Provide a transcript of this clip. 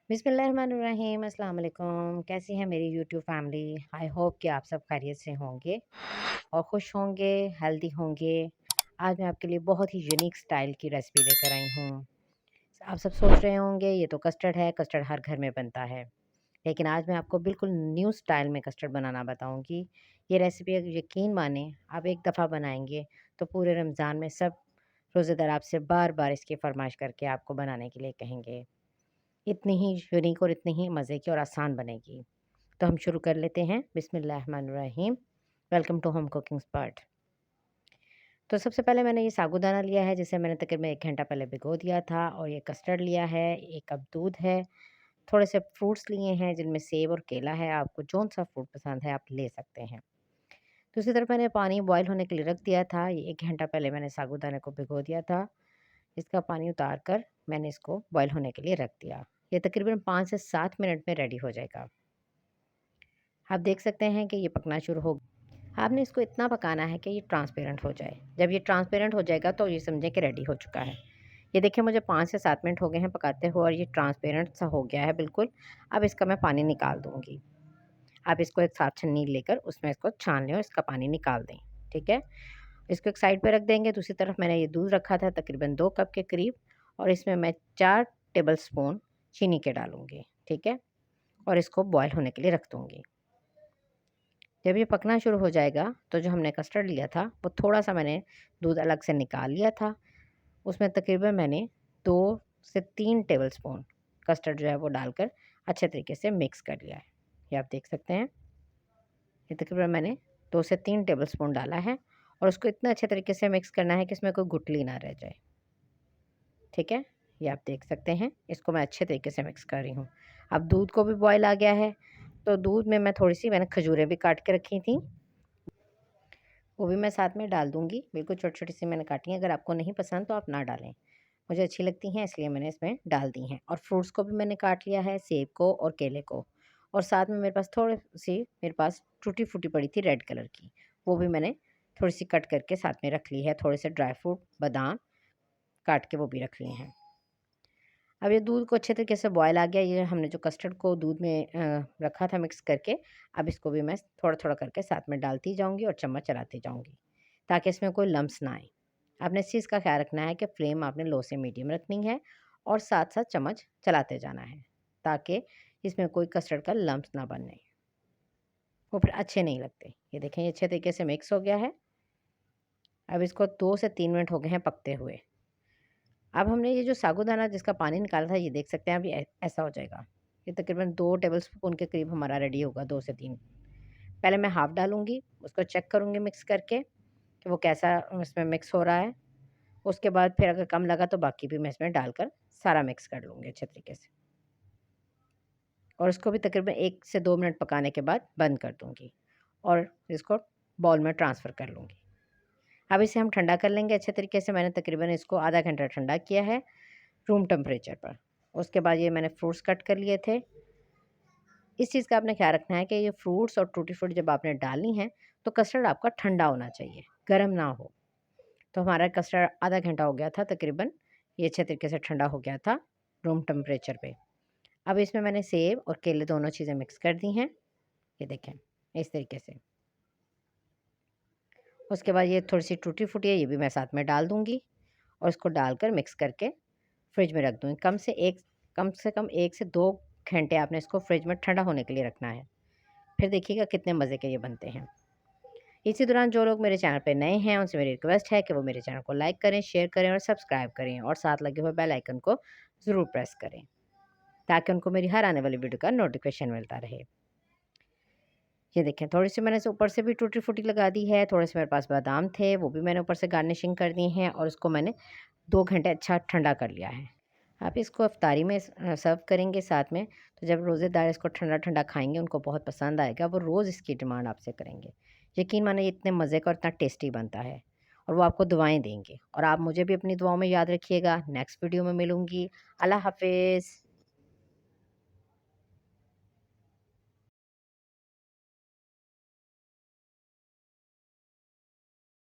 बिस्मिल्लाहिर्रहमानिर्रहीम अस्सलाम वालेकुम। कैसी है मेरी यूट्यूब फैमिली। आई होप कि आप सब खैरियत से होंगे और खुश होंगे, हेल्दी होंगे। आज मैं आपके लिए बहुत ही यूनिक स्टाइल की रेसिपी लेकर आई हूँ। आप सब सोच रहे होंगे ये तो कस्टर्ड है, कस्टर्ड हर घर में बनता है। लेकिन आज मैं आपको बिल्कुल न्यू स्टाइल में कस्टर्ड बनाना बताऊँगी। ये रेसिपी अगर यकीन माने आप एक दफ़ा बनाएँगे तो पूरे रमज़ान में सब रोज़ेदार आपसे बार-बार इसकी फ़रमाइश करके आपको बनाने के लिए कहेंगे। इतनी ही यूनिक और इतनी ही मज़े की और आसान बनेगी। तो हम शुरू कर लेते हैं। बिस्मिल्लाहिर्रहमानिर्रहीम। Welcome to home cooking spot. तो सबसे पहले मैंने ये साबूदाना लिया है जिसे मैंने तकरीबन 1 घंटा पहले भिगो दिया था, और ये कस्टर्ड लिया है, 1 कप दूध है, थोड़े से फ्रूट्स लिए हैं जिनमें सेब और केला है। आपको जौन-सा फ्रूट पसंद है आप ले सकते हैं। दूसरी तरफ मैंने पानी बॉयल होने के लिए रख दिया था। ये 1 घंटा पहले मैंने साबूदाने को भिगो दिया था। इसका पानी उतार कर मैंने इसको बॉयल होने के लिए रख दिया। ये तकरीबन 5 से 7 मिनट में रेडी हो जाएगा। आप देख सकते हैं कि ये पकना शुरू हो। आपने इसको इतना पकाना है कि ये ट्रांसपेरेंट हो जाए। जब ये ट्रांसपेरेंट हो जाएगा तो ये समझें कि रेडी हो चुका है। ये देखिए मुझे 5 से 7 मिनट हो गए हैं पकाते हुए, और ये ट्रांसपेरेंट सा हो गया है बिल्कुल। अब इसका मैं पानी निकाल दूँगी। आप इसको एक साफ छन्नी लेकर उसमें इसको छान लें और इसका पानी निकाल दें, ठीक है? इसको एक साइड पे रख देंगे। दूसरी तरफ मैंने ये दूध रखा था तकरीबन 2 कप के करीब, और इसमें मैं 4 टेबल स्पून चीनी के डालूँगी, ठीक है? और इसको बॉयल होने के लिए रख दूँगी। जब ये पकना शुरू हो जाएगा तो जो हमने कस्टर्ड लिया था वो थोड़ा-सा मैंने दूध अलग से निकाल लिया था। उसमें तकरीबन मैंने 2 से 3 टेबल स्पून कस्टर्ड जो है वो डालकर अच्छे तरीके से मिक्स कर लिया है। ये आप देख सकते हैं। ये तकरीबन मैंने 2 से 3 टेबल स्पून डाला है, और उसको इतना अच्छे तरीके से मिक्स करना है कि इसमें कोई गुठली ना रह जाए, ठीक है? ये आप देख सकते हैं। इसको मैं अच्छे तरीके से मिक्स कर रही हूँ। अब दूध को भी बॉयल आ गया है, तो दूध में मैं थोड़ी-सी मैंने खजूरें भी काट के रखी थी, वो भी मैं साथ में डाल दूँगी। बिल्कुल छोटी-छोटी सी मैंने काटी हैं, अगर आपको नहीं पसंद तो आप ना डालें। मुझे अच्छी लगती हैं इसलिए मैंने इसमें डाल दी हैं। और फ्रूट्स को भी मैंने काट लिया है, सेब को और केले को। और साथ में मेरे पास थोड़ी-सी मेरे पास टूटी फ्रूटी पड़ी थी रेड कलर की, वो भी मैंने थोड़ी-सी कट करके साथ में रख ली है। थोड़े से ड्राई फ्रूट, बादाम काट के वो भी रख लिए हैं। अब ये दूध को अच्छे तरीके से बॉयल आ गया। ये हमने जो कस्टर्ड को दूध में रखा था मिक्स करके, अब इसको भी मैं थोड़ा-थोड़ा करके साथ में डालती जाऊँगी और चम्मच चलाती जाऊँगी, ताकि इसमें कोई लम्प्स ना आए। आपने इस चीज़ का ख़्याल रखना है कि फ्लेम आपने लो से मीडियम रखनी है, और साथ-साथ चम्मच चलाते जाना है, ताकि इसमें कोई कस्टर्ड का लम्प्स ना बने, वो फिर अच्छे नहीं लगते। ये देखें ये अच्छे तरीके से मिक्स हो गया है। अब इसको 2 से 3 मिनट हो गए हैं पकते हुए। अब हमने ये जो साबूदाना जिसका पानी निकाला था, ये देख सकते हैं अब ये ऐसा हो जाएगा। ये तकरीबन 2 टेबल स्पून के करीब हमारा रेडी होगा, 2 से 3। पहले मैं हाफ़ डालूँगी, उसको चेक करूँगी मिक्स करके कि वो कैसा इसमें मिक्स हो रहा है। उसके बाद फिर अगर कम लगा तो बाकी भी मैं इसमें डालकर सारा मिक्स कर लूँगी अच्छे तरीके से। और उसको भी तकरीबन 1 से 2 मिनट पकाने के बाद बंद कर दूँगी, और इसको बाउल में ट्रांसफ़र कर लूँगी। अब इसे हम ठंडा कर लेंगे अच्छे तरीके से। मैंने तकरीबन इसको आधा घंटा ठंडा किया है रूम टेम्परेचर पर। उसके बाद ये मैंने फ्रूट्स कट कर लिए थे। इस चीज़ का आपने ख़्याल रखना है कि ये फ्रूट्स और टूटी फ्रूटी जब आपने डालनी है तो कस्टर्ड आपका ठंडा होना चाहिए, गर्म ना हो। तो हमारा कस्टर्ड आधा घंटा हो गया था तकरीबन, ये अच्छे तरीके से ठंडा हो गया था रूम टेम्परेचर पे। अब इसमें मैंने सेब और केले दोनों चीज़ें मिक्स कर दी हैं, ये देखें इस तरीके से। उसके बाद ये थोड़ी-सी टूटी फ्रूटी है, ये भी मैं साथ में डाल दूँगी, और इसको डालकर मिक्स करके फ्रिज में रख दूँगी। कम से कम 1 से 2 घंटे आपने इसको फ्रिज में ठंडा होने के लिए रखना है। फिर देखिएगा कितने मज़े के ये बनते हैं। इसी दौरान जो लोग मेरे चैनल पे नए हैं उनसे मेरी रिक्वेस्ट है कि वो मेरे चैनल को लाइक करें, शेयर करें और सब्सक्राइब करें, और साथ लगे हुए बेल आइकन को ज़रूर प्रेस करें, ताकि उनको मेरी हर आने वाली वीडियो का नोटिफिकेशन मिलता रहे। ये देखें थोड़ी-सी मैंने इसे ऊपर से भी टूटी फ्रूटी लगा दी है, थोड़े से मेरे पास बादाम थे वो भी मैंने ऊपर से गार्निशिंग कर दी हैं, और उसको मैंने 2 घंटे अच्छा ठंडा कर लिया है। आप इसको इफ्तारी में सर्व करेंगे साथ में, तो जब रोज़ेदार इसको ठंडा-ठंडा खाएँगे उनको बहुत पसंद आएगा, वो रोज़ इसकी डिमांड आपसे करेंगे। यकीन मानिए ये इतने मज़े का और इतना टेस्टी बनता है, और वो आपको दुआएँ देंगे, और आप मुझे भी अपनी दुआओं में याद रखिएगा। नेक्स्ट वीडियो में मिलूँगी। अल्लाह हाफ़िज़।